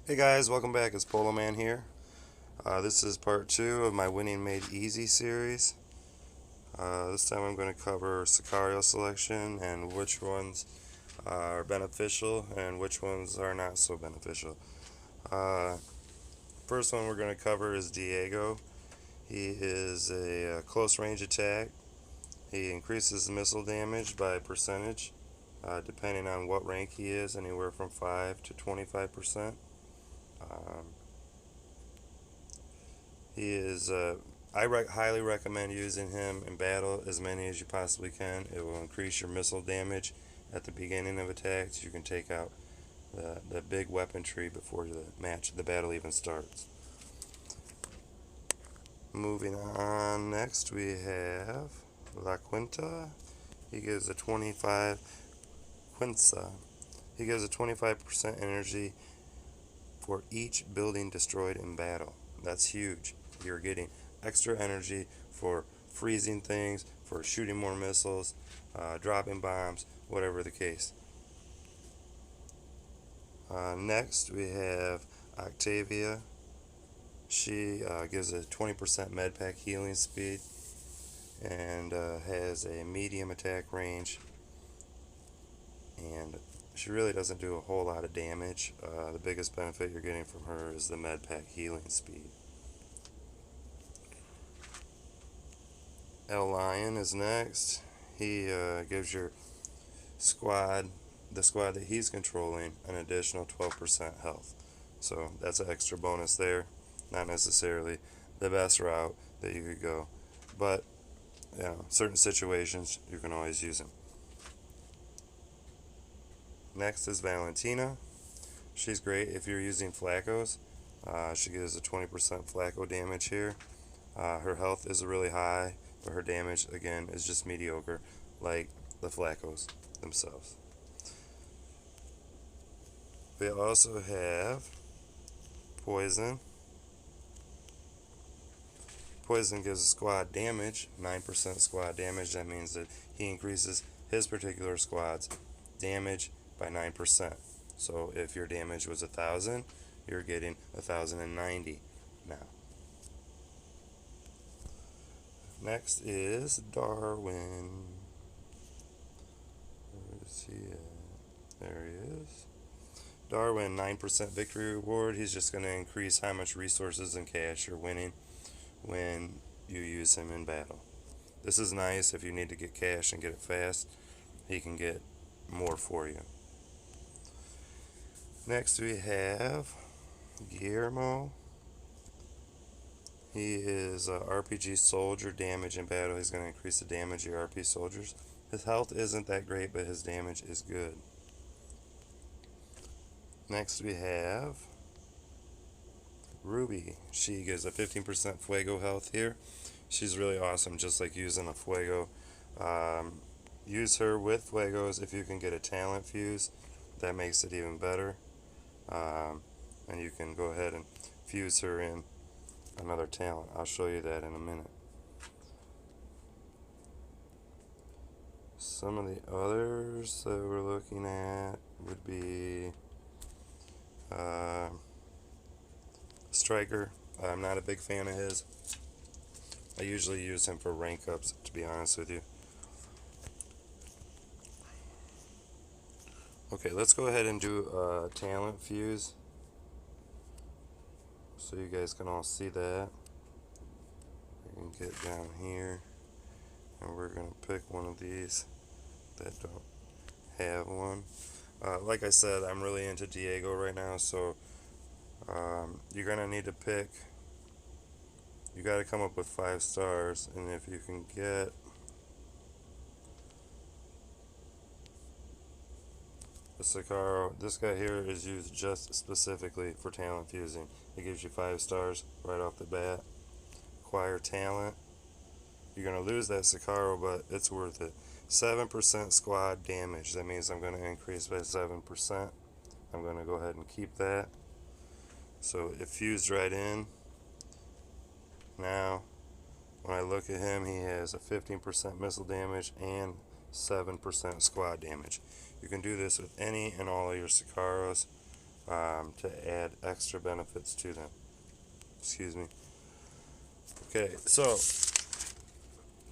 Hey guys, welcome back. It's Polo Man here. This is part 2 of my Winning Made Easy series. This time I'm going to cover Sicario selection and which ones are beneficial and which ones are not so beneficial. Uh, First one we're going to cover is Diego. He is a close range attack. He increases missile damage by percentage, depending on what rank he is, anywhere from 5 to 25%. Um, He is. Highly recommend using him in battle as many as you possibly can. It will increase your missile damage at the beginning of attacks. You can take out the big weaponry before the battle even starts. Moving on, next we have La Quinta. He gives a 25 Quinza. He gives a 25% energy for each building destroyed in battle. That's huge. You're getting extra energy for freezing things, for shooting more missiles, dropping bombs, whatever the case. Next, we have Octavia. She gives a 20% med pack healing speed and has a medium attack range. And she really doesn't do a whole lot of damage. The biggest benefit you're getting from her is the med pack healing speed. El Lion is next. He gives your the squad that he's controlling, an additional 12% health. So that's an extra bonus there. Not necessarily the best route that you could go, but certain situations you can always use him. Next is Valentina. She's great if you're using Flacos. She gives a 20% Flaco damage here. Her health is really high, but her damage, again, is just mediocre, like the Flacos themselves. We also have Poison. Poison gives squad damage, 9% squad damage. That means that he increases his particular squad's damage by 9%. So if your damage was 1,000, you're getting 1,090 now. Next is Darwin. Where is he at? There he is. Darwin, 9% victory reward. He's just going to increase how much resources and cash you're winning when you use him in battle. This is nice if you need to get cash and get it fast. He can get more for you. Next we have Guillermo. He is a RPG soldier. Damage in battle. He's going to increase the damage of your RP soldiers. His health isn't that great, but his damage is good. Next we have Ruby. She gives a 15% Fuego health here. She's really awesome, just like using a Fuego. Use her with Fuegos if you can get a talent fuse. That makes it even better. And you can go ahead and fuse her in another talent. I'll show you that in a minute. Some of the others that we're looking at would be Striker. I'm not a big fan of his. I usually use him for rank ups, to be honest with you. Okay, let's go ahead and do a talent fuse so you guys can all see that. You can get down here, and we're going to pick one of these that don't have one. Like I said, I'm really into Diego right now, so you're going to need to pick. You got to come up with 5 stars, and if you can get the Sicaro, this guy here is used just specifically for talent fusing. It gives you 5 stars right off the bat. Acquire talent. You're going to lose that Sicaro, but it's worth it. 7% squad damage. That means I'm going to increase by 7%. I'm going to go ahead and keep that. So it fused right in. Now, when I look at him, he has a 15% missile damage and 7% squad damage. You can do this with any and all of your Sicarios. to add extra benefits to them. Excuse me. Okay, so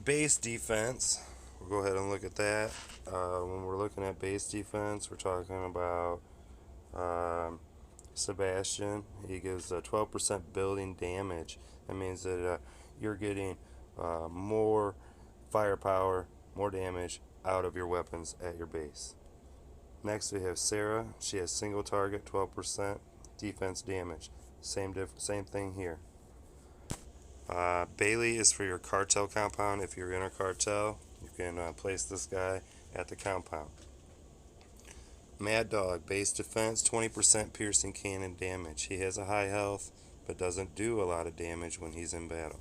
base defense. We'll go ahead and look at that. When we're looking at base defense, we're talking about Sebastian. He gives 12% building damage. That means that you're getting more firepower, more damage out of your weapons at your base. Next we have Sarah. She has single target, 12% defense damage. Same thing here. Bailey is for your cartel compound. If you're in a cartel, you can place this guy at the compound. Mad Dog, base defense, 20% piercing cannon damage. He has a high health, but doesn't do a lot of damage when he's in battle.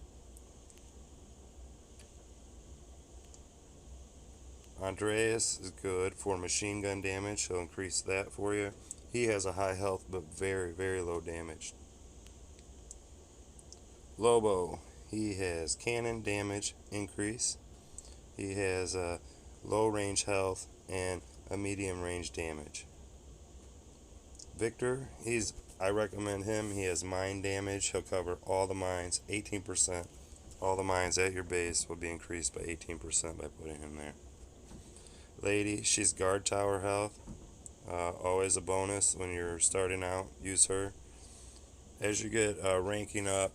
Andreas is good for machine gun damage. He'll increase that for you. He has a high health, but very, very low damage. Lobo, he has cannon damage increase. He has a low range health and a medium range damage. Victor, I recommend him. He has mine damage. He'll cover all the mines, 18%. All the mines at your base will be increased by 18% by putting him there. Lady, she's guard tower health. Always a bonus when you're starting out. Use her. As you get ranking up,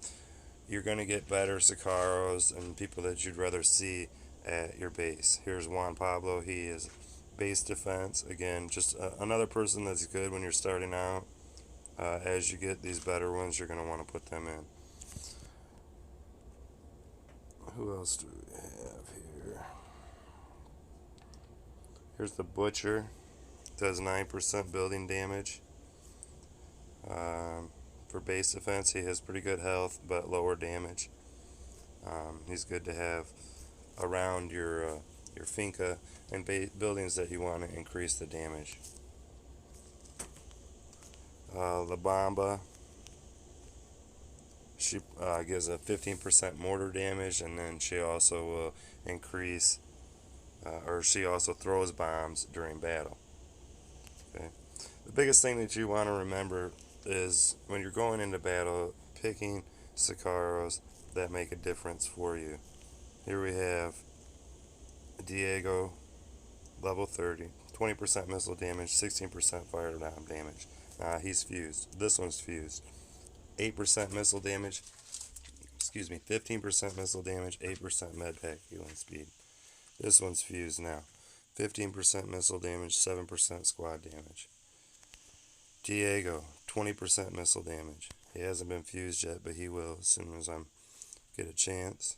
you're going to get better Sicarios and people that you'd rather see at your base. Here's Juan Pablo. He is base defense. Again, just another person that's good when you're starting out. As you get these better ones, you're going to want to put them in. Who else do we have here? Here's the Butcher. Does 9% building damage. For base defense, he has pretty good health, but lower damage. He's good to have around your finca and buildings that you want to increase the damage. La Bamba, she gives a 15% mortar damage, and then she also will increase, or she also throws bombs during battle. Okay. The biggest thing that you want to remember is when you're going into battle, picking Sicarios that make a difference for you. Here we have Diego, level 30, 20% missile damage, 16% fire down damage. He's fused. This one's fused. 8% missile damage, 15% missile damage, 8% medpack healing speed. This one's fused now. 15% missile damage, 7% squad damage. Diego, 20% missile damage. He hasn't been fused yet, but he will as soon as I get a chance.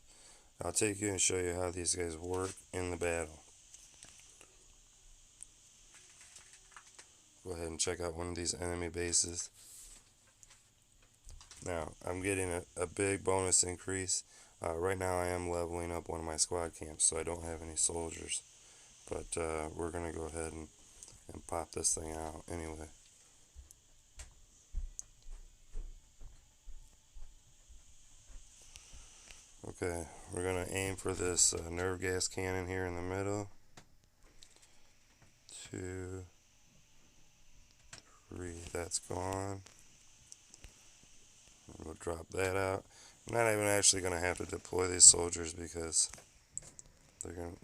I'll take you and show you how these guys work in the battle. Go ahead and check out one of these enemy bases. Now, I'm getting a big bonus increase. Right now I am leveling up one of my squad camps, so I don't have any soldiers. But we're going to go ahead and pop this thing out anyway. Okay, we're going to aim for this nerve gas cannon here in the middle. 2, 3, that's gone. We'll drop that out. I'm not even actually going to have to deploy these soldiers because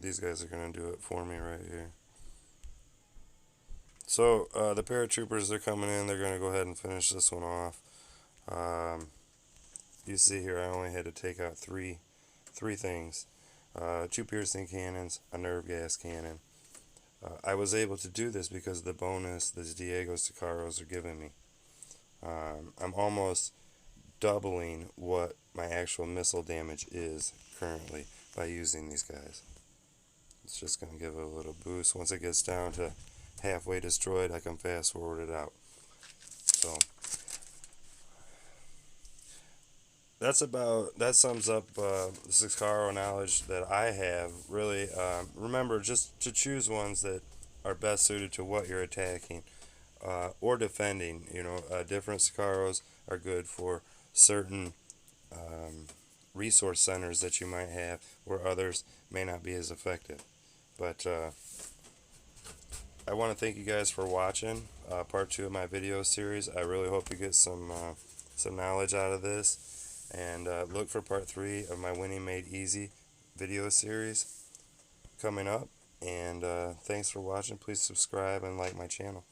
these guys are going to do it for me right here. So the paratroopers, they're coming in. They're going to go ahead and finish this one off. You see here, I only had to take out three things. 2 piercing cannons, a nerve gas cannon. I was able to do this because of the bonus that Diego Sicarios are giving me. I'm almost doubling what my actual missile damage is currently by using these guys. It's just going to give it a little boost. Once it gets down to halfway destroyed, I can fast forward it out. So that sums up the Sicario knowledge that I have. Really, remember just to choose ones that are best suited to what you're attacking or defending. Different Sicarios are good for certain resource centers that you might have, where others may not be as effective. But I want to thank you guys for watching part 2 of my video series. I really hope you get some knowledge out of this, and look for part 3 of my Winning Made Easy video series coming up. And thanks for watching. Please subscribe and like my channel.